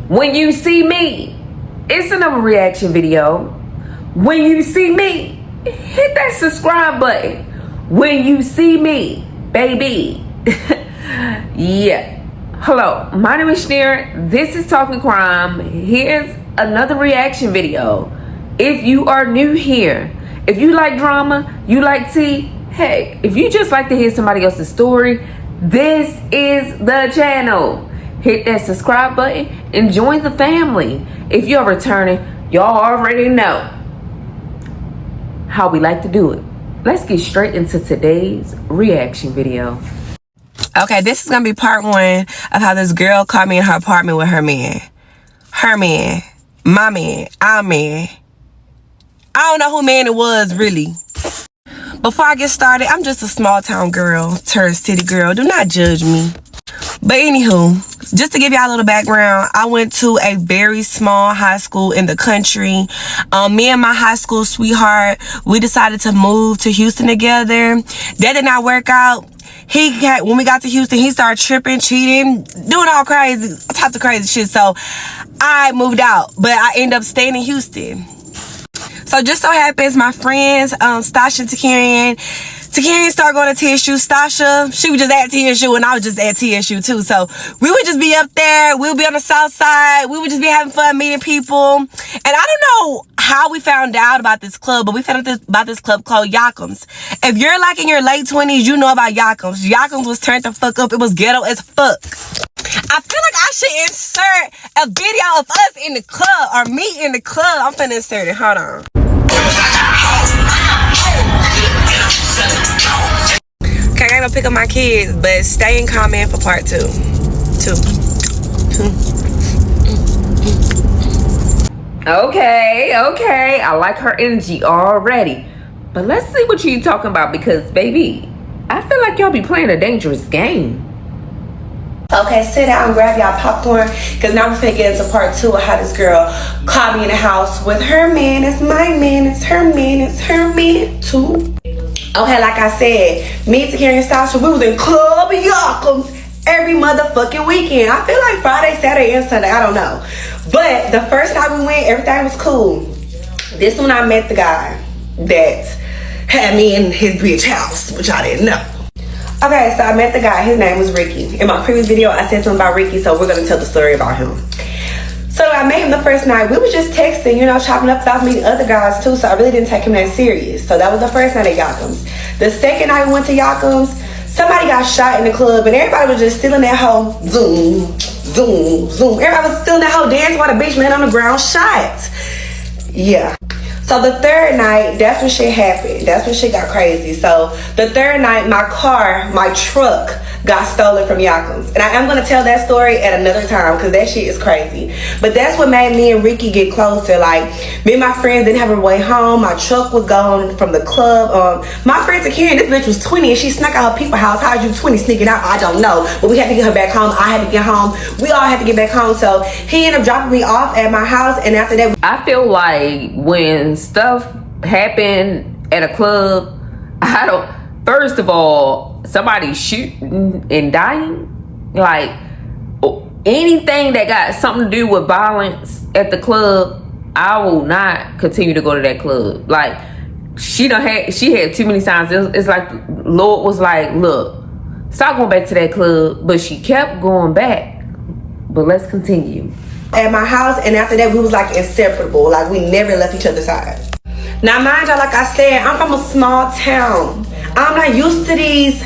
When you see me, it's another reaction video. When you see me, hit that subscribe button. When you see me, baby. Yeah. Hello, my name is Shaneria. This is Talking Crime. Here's another reaction video. If you are new here, if you like drama, you like tea, heck, if you just like to hear somebody else's story, this is the channel. Hit that subscribe button and join the family. If you're returning, y'all already know how we like to do it. Let's get straight into today's reaction video. Okay, this is gonna be part one of how this girl caught me in her apartment with her man. Her man, my man, our man. I don't know who man it was, really. Before I get started, I'm just a small town girl, turned city girl. Do not judge me. But anywho, just to give y'all a little background, I went to a very small high school in the country. Me and my high school sweetheart, we decided to move to Houston together. That did not work out. When we got to Houston, he started tripping, cheating, doing all crazy, types of crazy shit. So I moved out, but I ended up staying in Houston. So just so happens my friends, Stasha and Takarian started going to TSU. Stasha, she was just at TSU and I was just at TSU too. So we would just be up there. We would be on the south side. We would just be having fun, meeting people. And I don't know how we found out about this club, but we found out about this club called Yakim's. If you're like in your late 20s, you know about Yakim's. Yakim's was turned the fuck up. It was ghetto as fuck. I feel like I should insert a video of us in the club or me in the club. I'm finna insert it. Hold on. Okay, I gotta pick up my kids, but stay and comment for part two. Okay. I like her energy already. But let's see what you talking about, because baby, I feel like y'all be playing a dangerous game. Okay, sit down, grab y'all popcorn, because now we're finna get into part two of how this girl caught me in the house with her man. It's my man, it's her man, it's her man too. Okay, like I said, me, Takarian, and Stasha, we was in Club Yakim's every motherfucking weekend. I feel like Friday, Saturday, and Sunday, I don't know. But the first night we went, everything was cool. This one I met the guy that had me in his bitch house, which I didn't know. Okay, so I met the guy. His name was Ricky. In my previous video, I said something about Ricky, so we're going to tell the story about him. So I met him the first night. We were just texting, you know, chopping up, because I was meeting other guys too, so I really didn't take him that serious. So that was the first night at Yakim's. The second night we went to Yakim's, somebody got shot in the club, and everybody was just still in that hoe. Zoom, zoom, zoom. Everybody was still in that hoe dancing while the bitch laying on the ground shot. Yeah. So the third night, that's when shit happened. That's when shit got crazy. So the third night, my truck got stolen from Yakim's. And I am going to tell that story at another time, because that shit is crazy. But that's what made me and Ricky get closer. Like, me and my friends didn't have a way home. My truck was gone from the club. My friend Takarian, this bitch was 20 and she snuck out her people's house. How are you 20 sneaking out? I don't know. But we had to get her back home. I had to get home. We all had to get back home. So he ended up dropping me off at my house. And after that, I feel like when stuff happen at a club, first of all, somebody shooting and dying, like anything that got something to do with violence at the club, I will not continue to go to that club. Like she had too many signs. It's like Lord was like, look, stop going back to that club. But she kept going back. But let's continue. At my house, and after that we was like inseparable. Like we never left each other's side. Now mind y'all, like I said, I'm from a small town. I'm not used to these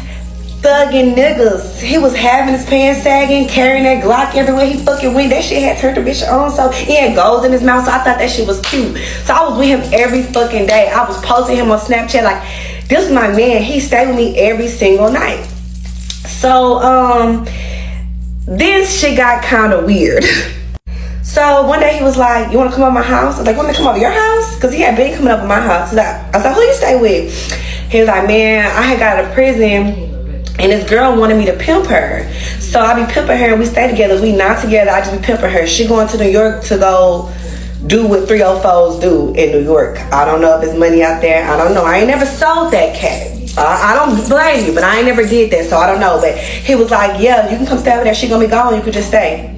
thugging niggas. He was having his pants sagging, carrying that Glock everywhere he fucking went. That shit had turned the bitch on, so he had gold in his mouth, so I thought that shit was cute. So I was with him every fucking day. I was posting him on Snapchat like, this is my man. He stayed with me every single night. So this shit got kind of weird. So one day he was like, you want to come over my house? I was like, want me to come over your house? Because he had been coming over my house. I was like, who you stay with? He was like, man, I had got out of prison and this girl wanted me to pimp her. So I be pimping her and we stay together. We not together. I just be pimping her. She going to New York to go do what 304s do in New York. I don't know if there's money out there. I don't know. I ain't never sold that cat. I don't blame you, but I ain't never did that, so I don't know. But he was like, yeah, you can come stay over there. She gonna be gone. You could just stay.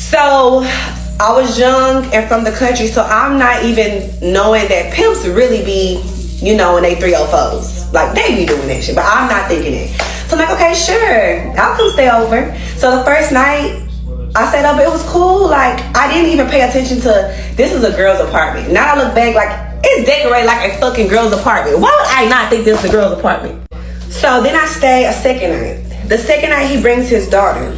So I was young and from the country, so I'm not even knowing that pimps really be, you know, in they 304s. Like, they be doing that shit, but I'm not thinking it. So I'm like, okay, sure, I'll come stay over. So the first night, I stayed over, it was cool. Like, I didn't even pay attention to, this is a girl's apartment. Now I look back, like, it's decorated like a fucking girl's apartment. Why would I not think this is a girl's apartment? So then I stay a second night. The second night, he brings his daughter.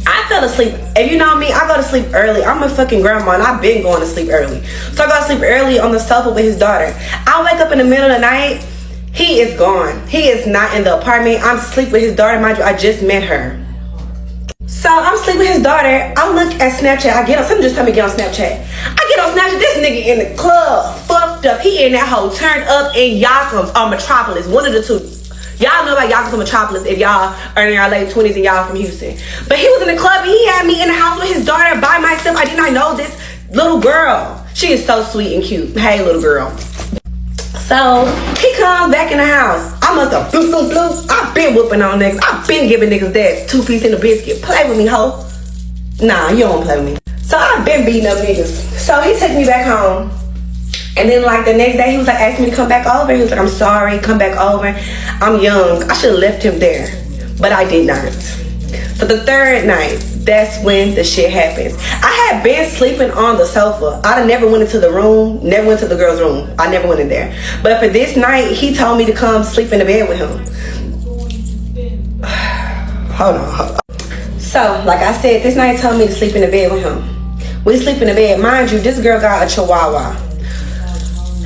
I fell asleep. If you know me, I go to sleep early. I'm a fucking grandma and I've been going to sleep early. So I go to sleep early on the sofa with his daughter. I wake up in the middle of the night. He is gone. He is not in the apartment. I'm asleep with his daughter. Mind you, I just met her. So I'm asleep with his daughter. I look at Snapchat. I get on. Something just told me to get on Snapchat. I get on Snapchat. This nigga in the club, fucked up. He in that hoe, turned up in Yakim's or Metropolis. One of the two. Y'all know about Yakim's or Metropolis if y'all are in your late 20s and y'all from Houston. But he was in the club and he had me in the house with his daughter by myself. I did not know this little girl. She is so sweet and cute. Hey, little girl. So he comes back in the house. I must have bloop. I've been whooping on niggas. I've been giving niggas that 2 piece in the biscuit. Play with me, ho. Nah, you don't play with me. So I've been beating up niggas. So he took me back home. And then like the next day he was like asking me to come back over. He was like, I'm sorry, come back over. I'm young. I should have left him there. But I did not. So the third night, that's when the shit happens. I had been sleeping on the sofa. I never went into the room, never went to the girl's room. I never went in there. But for this night, he told me to come sleep in the bed with him. Hold on. So, like I said, this night he told me to sleep in the bed with him. We sleep in the bed. Mind you, this girl got a chihuahua.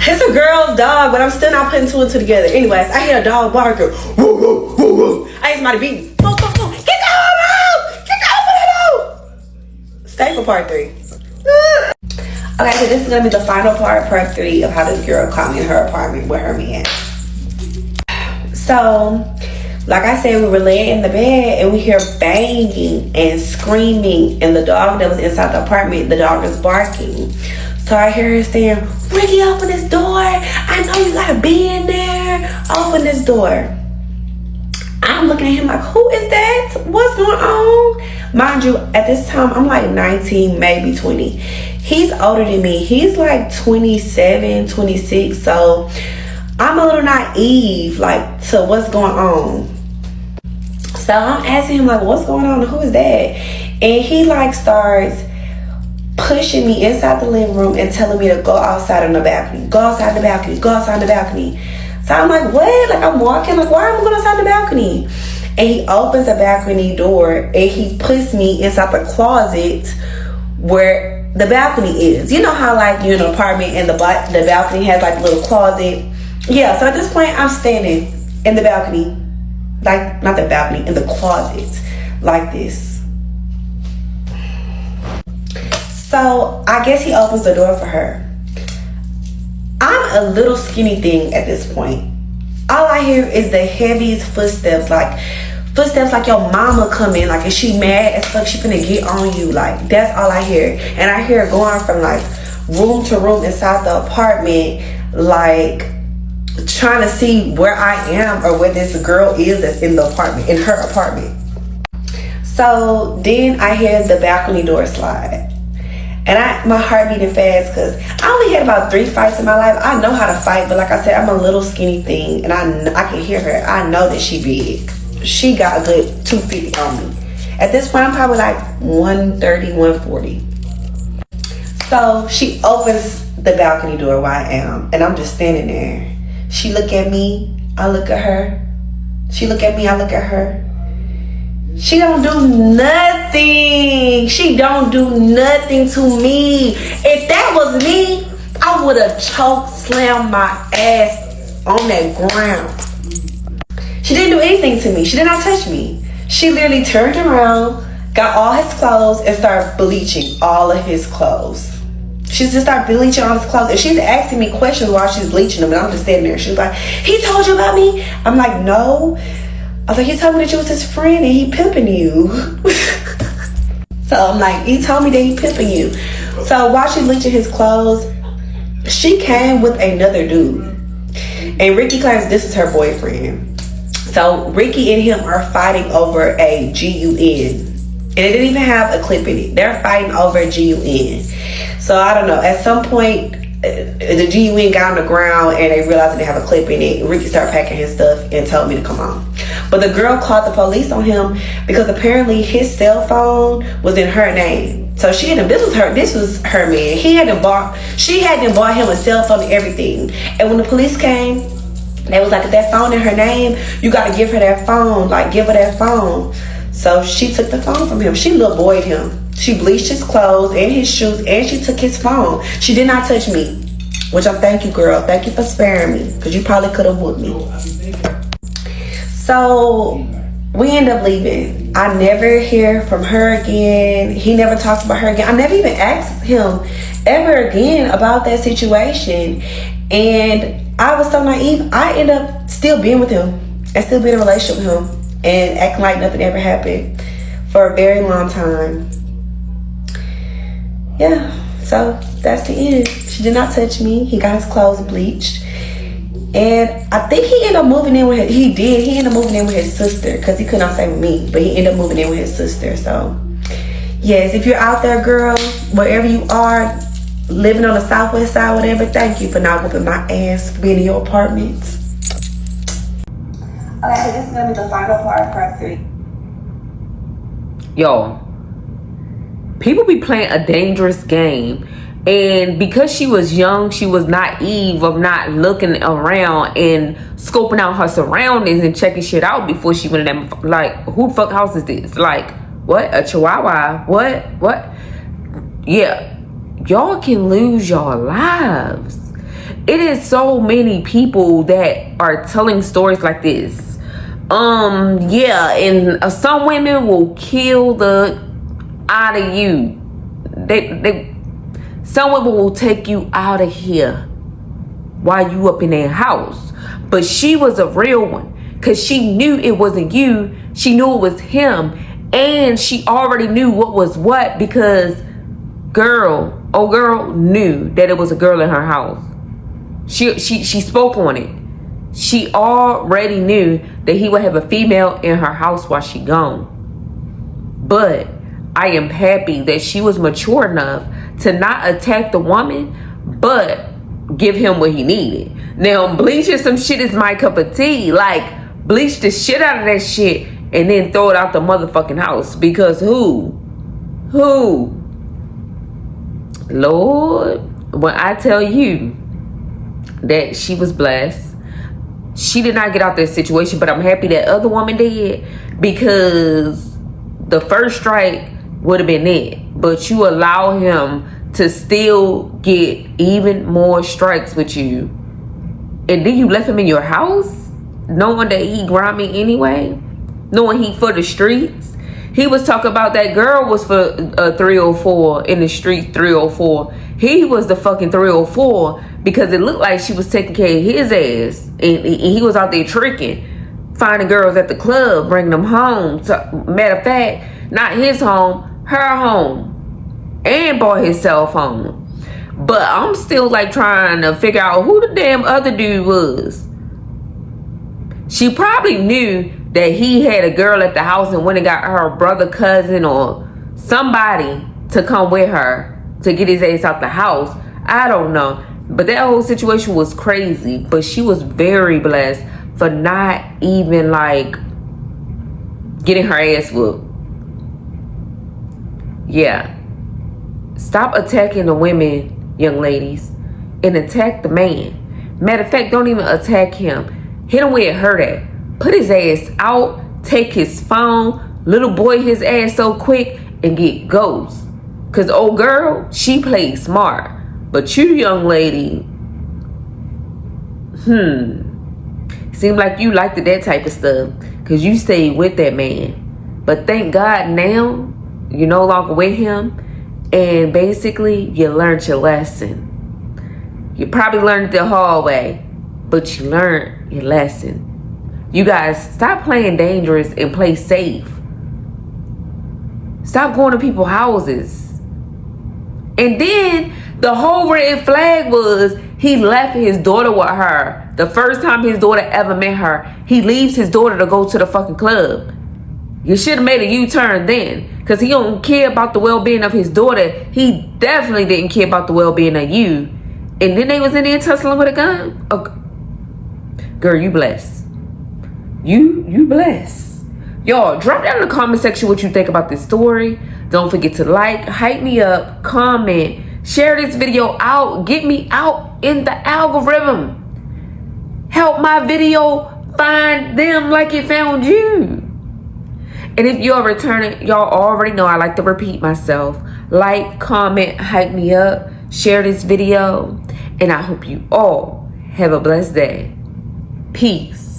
It's a girl's dog, but I'm still not putting two and two together. Anyways, I hear a dog barking. Woo, woo, woo, woo. I hear somebody beating. Go. Get the hell out! Get the hell out! Stay for part 3. Okay, so this is gonna be the final part 3 of how this girl caught me in her apartment with her man. So, like I said, we were laying in the bed and we hear banging and screaming, and the dog that was inside the apartment, the dog is barking. So I hear her saying, Ricky, open this door. I know you gotta be in there. Open this door. I'm looking at him like, who is that? What's going on? Mind you, at this time, I'm like 19, maybe 20. He's older than me. He's like 27, 26. So I'm a little naive, like, to what's going on. So I'm asking him, like, what's going on? Who is that? And he, like, starts pushing me inside the living room and telling me to go outside on the balcony. Go outside the balcony. Go outside the balcony. So I'm like, what? Like, I'm walking. Like, why am I going outside the balcony? And he opens the balcony door and he puts me inside the closet where the balcony is. You know how, like, you're in an apartment and the balcony has, like, a little closet? Yeah, so at this point, I'm standing in the balcony. Like, not the balcony, in the closet. Like this. So I guess he opens the door for her. I'm a little skinny thing at this point. All I hear is the heaviest footsteps like your mama coming, like, is she mad as fuck, she finna get on you, like, that's all I hear. And I hear her going from like room to room inside the apartment, like trying to see where I am or where this girl is that's in the apartment, in her apartment. So then I hear the balcony door slide. And my heart beating fast because I only had about 3 fights in my life. I know how to fight, but like I said, I'm a little skinny thing, and I can hear her. I know that she big. She got a good 250 on me. At this point, I'm probably like 130, 140. So she opens the balcony door where I am, and I'm just standing there. She look at me, I look at her. She look at me, I look at her. She don't do nothing. She don't do nothing to me. If that was me, I would have choke slammed my ass on that ground. She didn't do anything to me. She did not touch me. She literally turned around, got all his clothes, and started bleaching all of his clothes. She just started bleaching all his clothes. And she's asking me questions while she's bleaching them. And I'm just standing there. She's like, he told you about me? I'm like, no. I was like, he told me that you was his friend and he pimping you. So I'm like, he told me that he pimping you. So while she's bleaching his clothes, she came with another dude. And Ricky claims this is her boyfriend. So Ricky and him are fighting over a GUN. And it didn't even have a clip in it. They're fighting over GUN. So I don't know. At some point, the GUN got on the ground and they realized they have a clip in it. Ricky started packing his stuff and told me to come on. But the girl called the police on him because apparently his cell phone was in her name. So this was her man. She had bought him a cell phone and everything. And when the police came, they was like, if that phone in her name, you gotta give her that phone. Like, give her that phone. So she took the phone from him. She little boyed him. She bleached his clothes and his shoes, and she took his phone. She did not touch me, which I thank you, girl. Thank you for sparing me, because you probably could have whooped me. So we end up leaving. I never hear from her again. He never talks about her again. I never even asked him ever again about that situation. And I was so naive. I end up still being with him and still being in a relationship with him and acting like nothing ever happened for a very long time. Yeah, so that's the end. She did not touch me. He got his clothes bleached. And I think he ended up moving in with he ended up moving in with his sister, because he could not stay with me, but he ended up moving in with his sister. So yes, if you're out there, girl, wherever you are, living on the southwest side, whatever, thank you for not whooping my ass for being in your apartment. Okay, this is gonna be the final part 3. Yo, people be playing a dangerous game. And because she was young, she was naive of not looking around and scoping out her surroundings and checking shit out before she went in that. Like, who the fuck house is this? Like, what? A chihuahua? What? Yeah. Y'all can lose your lives. It is so many people that are telling stories like this. Yeah, and some women will kill the out of you. Some women will take you out of here while you up in their house. But she was a real one, because she knew it wasn't you. She knew it was him. And she already knew what was what, because girl knew that it was a girl in her house. She spoke on it. She already knew that he would have a female in her house while she gone. But I am happy that she was mature enough to not attack the woman, but give him what he needed. Now, bleaching some shit is my cup of tea. Like, bleach the shit out of that shit and then throw it out the motherfucking house. Because who? Lord, when I tell you that she was blessed, she did not get out that situation, but I'm happy that other woman did, because the first strike would have been it. But you allow him to still get even more strikes with you, and then you left him in your house knowing that he grimy anyway, knowing he for the streets. He was talking about that girl was for 304 in the street, 304. He was the fucking 304 because it looked like she was taking care of his ass, and he was out there tricking, finding girls at the club, bringing them home. So, matter of fact, not his home, her home, and bought his cell phone. But I'm still like trying to figure out who the damn other dude was. She probably knew that he had a girl at the house and went and got her brother, cousin, or somebody to come with her to get his ass out the house. I don't know. But that whole situation was crazy. But she was very blessed for not even like getting her ass whooped. Yeah. Stop attacking the women, young ladies, and attack the man. Matter of fact, don't even attack him. Hit him where it hurt at. Put his ass out, take his phone, little boy his ass so quick, and get ghosts. Cause old girl, she played smart. But you, young lady, seemed like you liked that type of stuff, cause you stayed with that man. But thank God now you're no longer with him, and basically you learned your lesson. You probably learned it the hard way, but you learned your lesson. You guys, stop playing dangerous and play safe. Stop going to people's houses. And then the whole red flag was he left his daughter with her. The first time his daughter ever met her, he leaves his daughter to go to the fucking club. You should have made a U-turn then, because he don't care about the well-being of his daughter. He definitely didn't care about the well-being of you. And then they was in there tussling with a gun. Okay. Girl, you blessed. You blessed. Y'all, drop down in the comment section what you think about this story. Don't forget to like, hype me up, comment, share this video out. Get me out in the algorithm. Help my video find them like it found you. And if you're returning, y'all already know I like to repeat myself. Like, comment, hype me up, share this video. And I hope you all have a blessed day. Peace.